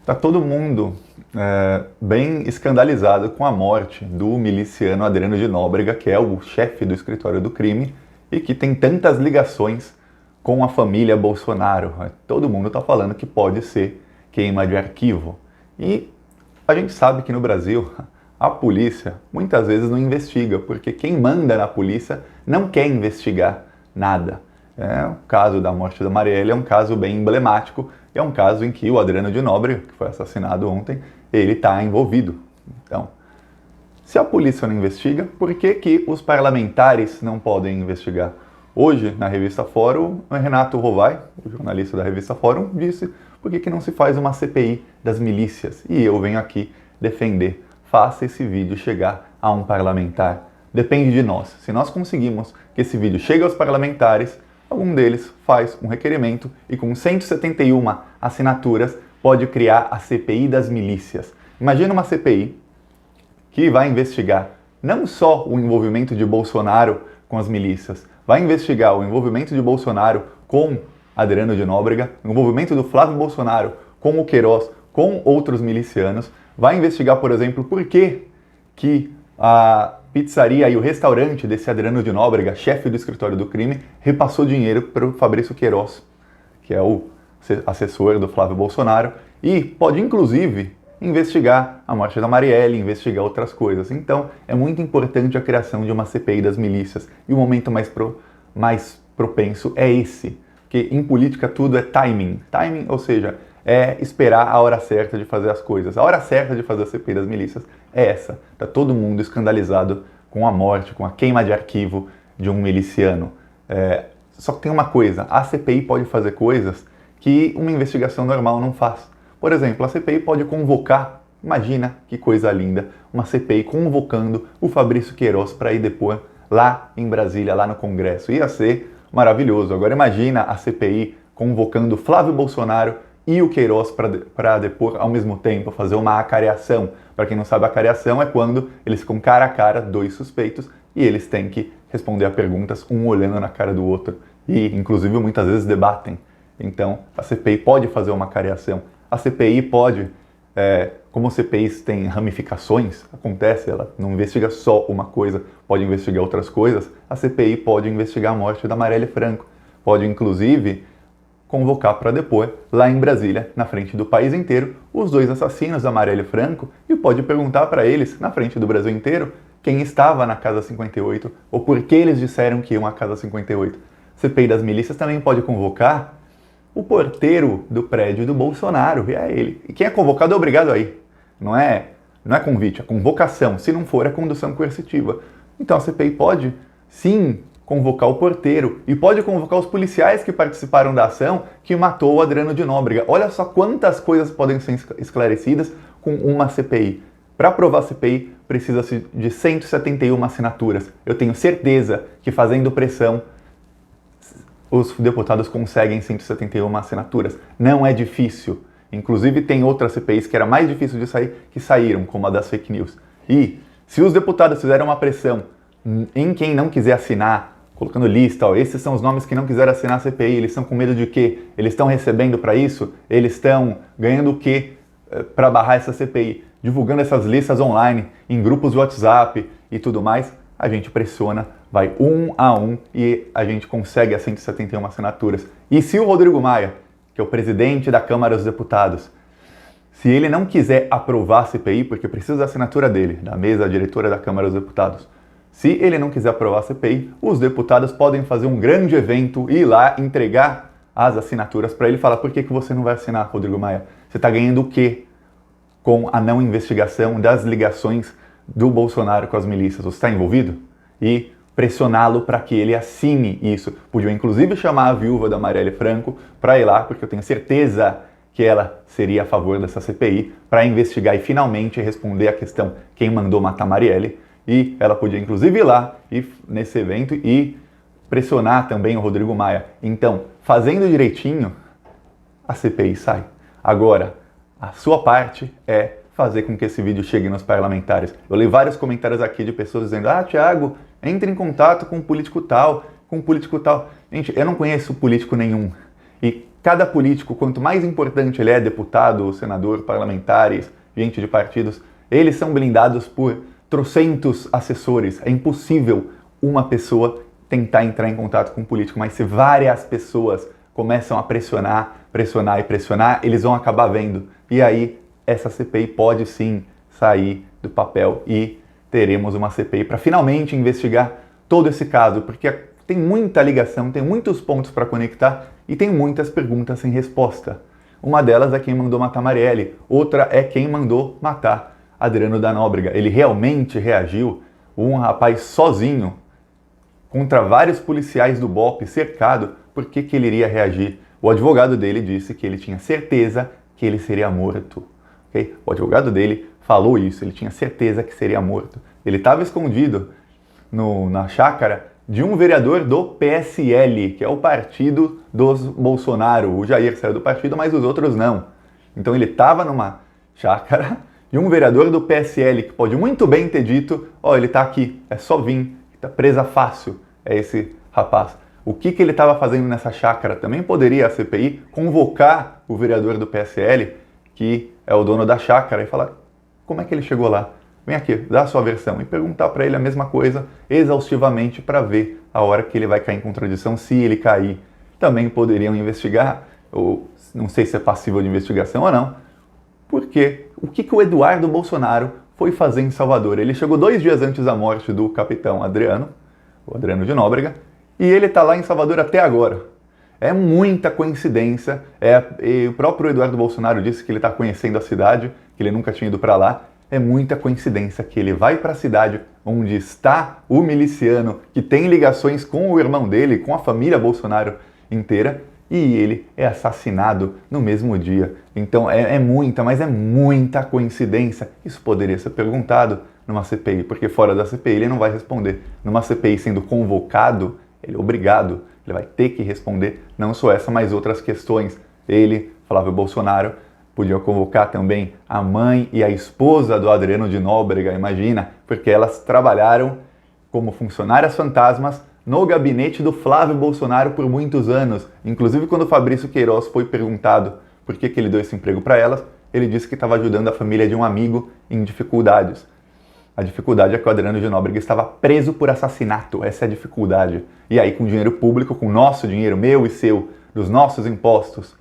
Tá todo mundo bem escandalizado com a morte do miliciano Adriano de Nóbrega, que é o chefe do escritório do crime e que tem tantas ligações com a família Bolsonaro. Todo mundo está falando que pode ser queima de arquivo. E a gente sabe que no Brasil a polícia muitas vezes não investiga, porque quem manda na polícia não quer investigar nada. O caso da morte da Marielle é um caso bem emblemático, é um caso em que o Adriano de Nóbrega, que foi assassinado ontem, ele está envolvido. Então, se a polícia não investiga, por que que os parlamentares não podem investigar? Hoje, na revista Fórum, o Renato Rovai, o jornalista da revista Fórum, disse por que que não se faz uma CPI das milícias? E eu venho aqui defender. Faça esse vídeo chegar a um parlamentar. Depende de nós. Se nós conseguimos que esse vídeo chegue aos parlamentares, algum deles faz um requerimento e com 171 assinaturas pode criar a CPI das milícias. Imagina uma CPI que vai investigar não só o envolvimento de Bolsonaro com as milícias, vai investigar o envolvimento de Bolsonaro com Adriano de Nóbrega, o envolvimento do Flávio Bolsonaro com o Queiroz, com outros milicianos, vai investigar, por exemplo, por que a pizzaria e o restaurante desse Adriano de Nóbrega, chefe do escritório do crime, repassou dinheiro para o Fabrício Queiroz, que é o assessor do Flávio Bolsonaro, e pode inclusive investigar a morte da Marielle, investigar outras coisas. Então, é muito importante a criação de uma CPI das milícias. E o momento mais propenso é esse, porque em política tudo é timing. Timing, ou seja, é esperar a hora certa de fazer as coisas. A hora certa de fazer a CPI das milícias é essa. Está todo mundo escandalizado com a morte, com a queima de arquivo de um miliciano. Só que tem uma coisa, a CPI pode fazer coisas que uma investigação normal não faz. Por exemplo, a CPI pode convocar, imagina que coisa linda, uma CPI convocando o Fabrício Queiroz para ir depor lá em Brasília, lá no Congresso. Ia ser maravilhoso. Agora imagina a CPI convocando Flávio Bolsonaro e o Queiroz para depor ao mesmo tempo, fazer uma acareação. Para quem não sabe, a acareação é quando eles ficam cara a cara, dois suspeitos, e eles têm que responder a perguntas, um olhando na cara do outro. E, inclusive, muitas vezes debatem. Então, a CPI pode fazer uma acareação. A CPI pode, como CPIs têm ramificações, acontece, ela não investiga só uma coisa, pode investigar outras coisas, a CPI pode investigar a morte da Marielle Franco. Pode, inclusive, convocar para depor, lá em Brasília, na frente do país inteiro, os dois assassinos da Marielle Franco e pode perguntar para eles, na frente do Brasil inteiro, quem estava na Casa 58 ou por que eles disseram que iam à Casa 58. CPI das milícias também pode convocar o porteiro do prédio do Bolsonaro, e é ele. E quem é convocado é obrigado a ir. Não é convite, é convocação. Se não for, é condução coercitiva. Então a CPI pode, sim, convocar o porteiro e pode convocar os policiais que participaram da ação que matou o Adriano de Nóbrega. Olha só quantas coisas podem ser esclarecidas com uma CPI. Para aprovar a CPI, precisa-se de 171 assinaturas. Eu tenho certeza que fazendo pressão, os deputados conseguem 171 assinaturas. Não é difícil. Inclusive tem outras CPIs que era mais difícil de sair, que saíram, como a das fake news. E se os deputados fizeram uma pressão em quem não quiser assinar, colocando lista, esses são os nomes que não quiseram assinar a CPI, eles estão com medo de quê? Eles estão recebendo para isso? Eles estão ganhando o quê para barrar essa CPI? Divulgando essas listas online, em grupos de WhatsApp e tudo mais, a gente pressiona, vai um a um e a gente consegue as 171 assinaturas. E se o Rodrigo Maia, que é o presidente da Câmara dos Deputados, se ele não quiser aprovar a CPI, porque precisa da assinatura dele, da mesa diretora da Câmara dos Deputados, se ele não quiser aprovar a CPI, os deputados podem fazer um grande evento, ir lá entregar as assinaturas para ele e falar: por que você não vai assinar, Rodrigo Maia? Você está ganhando o quê com a não investigação das ligações do Bolsonaro com as milícias? Você está envolvido? E pressioná-lo para que ele assine isso. Podiam inclusive chamar a viúva da Marielle Franco para ir lá, porque eu tenho certeza que ela seria a favor dessa CPI, para investigar e finalmente responder a questão quem mandou matar Marielle. E ela podia inclusive ir lá nesse evento e pressionar também o Rodrigo Maia. Então, fazendo direitinho, a CPI sai. Agora, a sua parte é fazer com que esse vídeo chegue nos parlamentares. Eu li vários comentários aqui de pessoas dizendo: Thiago, entre em contato com um político tal, com um político tal. Gente, eu não conheço político nenhum. E Cada político, quanto mais importante ele é, deputado, senador, parlamentares, gente de partidos, eles são blindados por trocentos assessores. É impossível uma pessoa tentar entrar em contato com um político, mas se várias pessoas começam a pressionar, pressionar e pressionar, eles vão acabar vendo. E aí, essa CPI pode sim sair do papel e teremos uma CPI para finalmente investigar todo esse caso, porque tem muita ligação, tem muitos pontos para conectar e tem muitas perguntas sem resposta. Uma delas é quem mandou matar Marielle, outra é quem mandou matar Adriano da Nóbrega. Ele realmente reagiu, um rapaz sozinho, contra vários policiais do BOPE, cercado. Por que ele iria reagir? O advogado dele disse que ele tinha certeza que ele seria morto. Okay? O advogado dele falou isso, ele tinha certeza que seria morto. Ele estava escondido na chácara de um vereador do PSL, que é o partido dos Bolsonaro. O Jair saiu do partido, mas os outros não. Então ele estava numa chácara de um vereador do PSL, que pode muito bem ter dito, ele está aqui, é só vir, está presa fácil, é esse rapaz. O que ele estava fazendo nessa chácara? Também poderia a CPI convocar o vereador do PSL, que é o dono da chácara, e falar como é que ele chegou lá? Vem aqui, dá a sua versão, e perguntar para ele a mesma coisa exaustivamente para ver a hora que ele vai cair em contradição, se ele cair. Também poderiam investigar, ou não sei se é passível de investigação ou não, porque o que o Eduardo Bolsonaro foi fazer em Salvador? Ele chegou 2 dias antes da morte do capitão Adriano, o Adriano de Nóbrega, e ele está lá em Salvador até agora. É muita coincidência. E o próprio Eduardo Bolsonaro disse que ele está conhecendo a cidade, que ele nunca tinha ido para lá. É muita coincidência que ele vai para a cidade onde está o miliciano, que tem ligações com o irmão dele, com a família Bolsonaro inteira, e ele é assassinado no mesmo dia. Então mas é muita coincidência. Isso poderia ser perguntado numa CPI, porque fora da CPI ele não vai responder. Numa CPI sendo convocado, ele é obrigado, ele vai ter que responder não só essa, mas outras questões. Ele, Flávio Bolsonaro, podia convocar também a mãe e a esposa do Adriano de Nóbrega, imagina, porque elas trabalharam como funcionárias fantasmas no gabinete do Flávio Bolsonaro por muitos anos. Inclusive, quando o Fabrício Queiroz foi perguntado por que ele deu esse emprego para elas, ele disse que estava ajudando a família de um amigo em dificuldades. A dificuldade é que o Adriano de Nóbrega estava preso por assassinato, essa é a dificuldade. E aí, com dinheiro público, com nosso dinheiro, meu e seu, dos nossos impostos,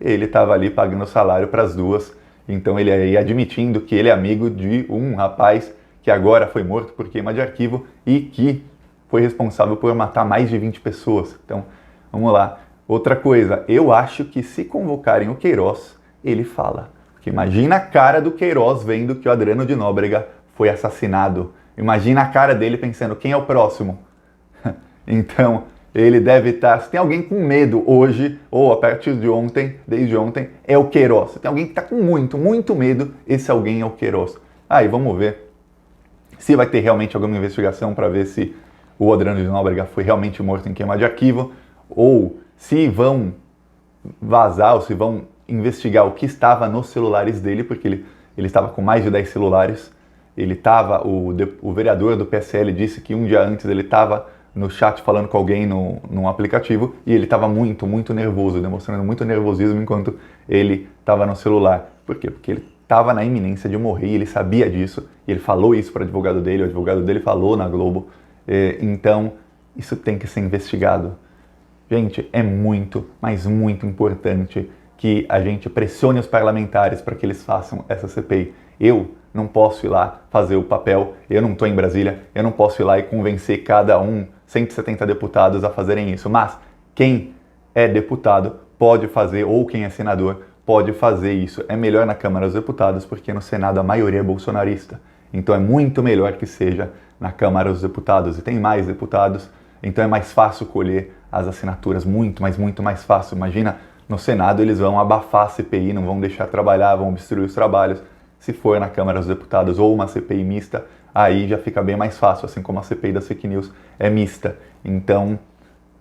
ele estava ali pagando salário para as duas. Então ele aí admitindo que ele é amigo de um rapaz que agora foi morto por queima de arquivo e que foi responsável por matar mais de 20 pessoas. Então, vamos lá. Outra coisa, eu acho que se convocarem o Queiroz, ele fala. Porque imagina a cara do Queiroz vendo que o Adriano de Nóbrega foi assassinado. Imagina a cara dele pensando, quem é o próximo? Então, ele deve estar... Se tem alguém com medo hoje, ou a partir de ontem, desde ontem, é o Queiroz. Se tem alguém que está com muito, muito medo, esse alguém é o Queiroz. Aí, vamos ver se vai ter realmente alguma investigação para ver se o Adriano de Nóbrega foi realmente morto em queima de arquivo, ou se vão vazar, ou se vão investigar o que estava nos celulares dele, porque ele estava com mais de 10 celulares. Ele estava, o vereador do PSL disse que um dia antes ele estava no chat falando com alguém num aplicativo e ele estava muito, muito nervoso, demonstrando muito nervosismo enquanto ele estava no celular. Por quê? Porque ele estava na iminência de morrer e ele sabia disso e ele falou isso para o advogado dele falou na Globo. Então, isso tem que ser investigado. Gente, é muito, mas muito importante que a gente pressione os parlamentares para que eles façam essa CPI. Eu não posso ir lá fazer o papel, eu não estou em Brasília, eu não posso ir lá e convencer cada 170 deputados a fazerem isso. Mas quem é deputado pode fazer, ou quem é senador pode fazer isso. É melhor na Câmara dos Deputados, porque no Senado a maioria é bolsonarista. Então é muito melhor que seja na Câmara dos Deputados. E tem mais deputados, então é mais fácil colher as assinaturas, muito, mas muito mais fácil. Imagina, no Senado eles vão abafar a CPI, não vão deixar trabalhar, vão obstruir os trabalhos. Se for na Câmara dos Deputados ou uma CPI mista, aí já fica bem mais fácil, assim como a CPI das fake news é mista. Então,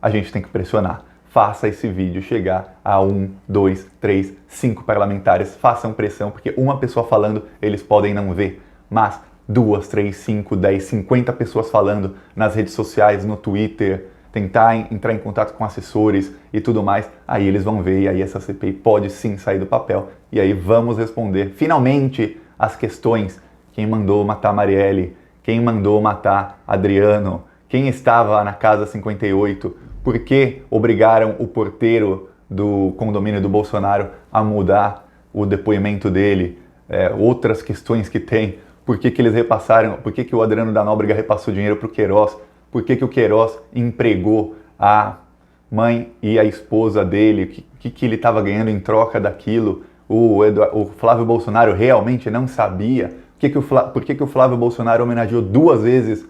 a gente tem que pressionar. Faça esse vídeo chegar a 1, 2, 3, 5 parlamentares. Façam pressão, porque uma pessoa falando, eles podem não ver. Mas 2, 3, 5, 10, 50 pessoas falando nas redes sociais, no Twitter, tentar entrar em contato com assessores e tudo mais, aí eles vão ver e aí essa CPI pode sim sair do papel e aí vamos responder finalmente as questões: quem mandou matar Marielle, quem mandou matar Adriano, quem estava na casa 58, por que obrigaram o porteiro do condomínio do Bolsonaro a mudar o depoimento dele, outras questões que tem, por que eles repassaram, por que o Adriano da Nóbrega repassou dinheiro para o Queiroz, por que o Queiroz empregou a mãe e a esposa dele, o que ele estava ganhando em troca daquilo, o Flávio Bolsonaro realmente não sabia, por que o Flávio Bolsonaro homenageou 2 vezes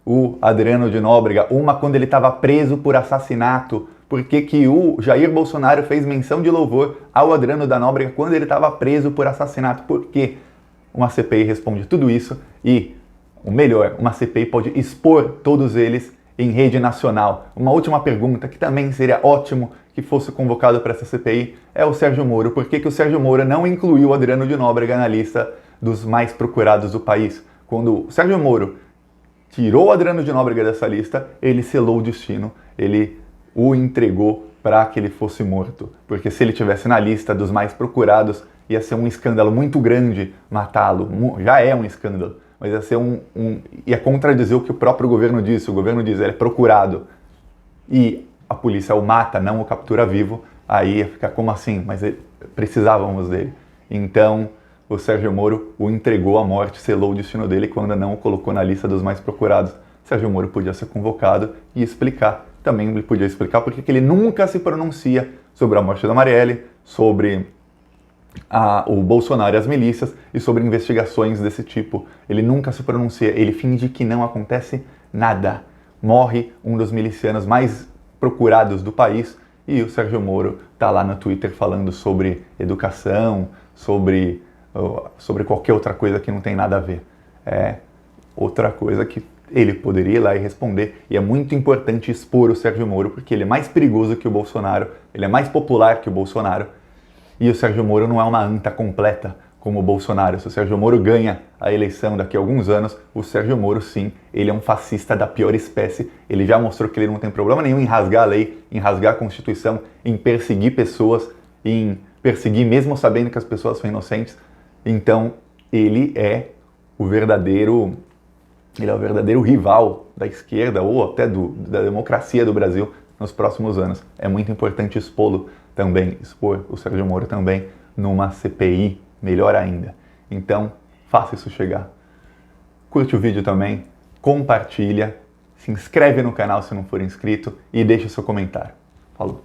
o Adriano de Nóbrega, uma quando ele estava preso por assassinato, por que o Jair Bolsonaro fez menção de louvor ao Adriano da Nóbrega quando ele estava preso por assassinato, por quê? Uma CPI responde tudo isso e, o melhor, uma CPI pode expor todos eles em rede nacional. Uma última pergunta, que também seria ótimo que fosse convocado para essa CPI, é o Sérgio Moro. Por que o Sérgio Moro não incluiu o Adriano de Nóbrega na lista dos mais procurados do país? Quando o Sérgio Moro tirou o Adriano de Nóbrega dessa lista, ele selou o destino, ele o entregou para que ele fosse morto. Porque se ele tivesse na lista dos mais procurados, ia ser um escândalo muito grande matá-lo. Já é um escândalo, mas ia ser ia contradizer o que o próprio governo disse. O governo diz, ele é procurado e a polícia o mata, não o captura vivo, aí ia ficar como assim? Mas precisávamos dele. Então, o Sérgio Moro o entregou à morte, selou o destino dele quando não o colocou na lista dos mais procurados. Sérgio Moro podia ser convocado e explicar. Também ele podia explicar por que ele nunca se pronuncia sobre a morte da Marielle, sobre o Bolsonaro e as milícias e sobre investigações desse tipo. Ele nunca se pronuncia, ele finge que não acontece nada. Morre um dos milicianos mais procurados do país e o Sérgio Moro está lá no Twitter falando sobre educação, sobre qualquer outra coisa que não tem nada a ver. É outra coisa que ele poderia ir lá e responder. E é muito importante expor o Sérgio Moro porque ele é mais perigoso que o Bolsonaro, ele é mais popular que o Bolsonaro. E o Sérgio Moro não é uma anta completa como o Bolsonaro. Se o Sérgio Moro ganha a eleição daqui a alguns anos, o Sérgio Moro, sim, ele é um fascista da pior espécie. Ele já mostrou que ele não tem problema nenhum em rasgar a lei, em rasgar a Constituição, em perseguir pessoas, em perseguir mesmo sabendo que as pessoas são inocentes. Então, ele é o verdadeiro rival da esquerda ou até da democracia do Brasil nos próximos anos. É muito importante expô-lo também, expor o Sérgio Moro também numa CPI, melhor ainda. Então, faça isso chegar. Curte o vídeo também, compartilha, se inscreve no canal se não for inscrito e deixa seu comentário. Falou!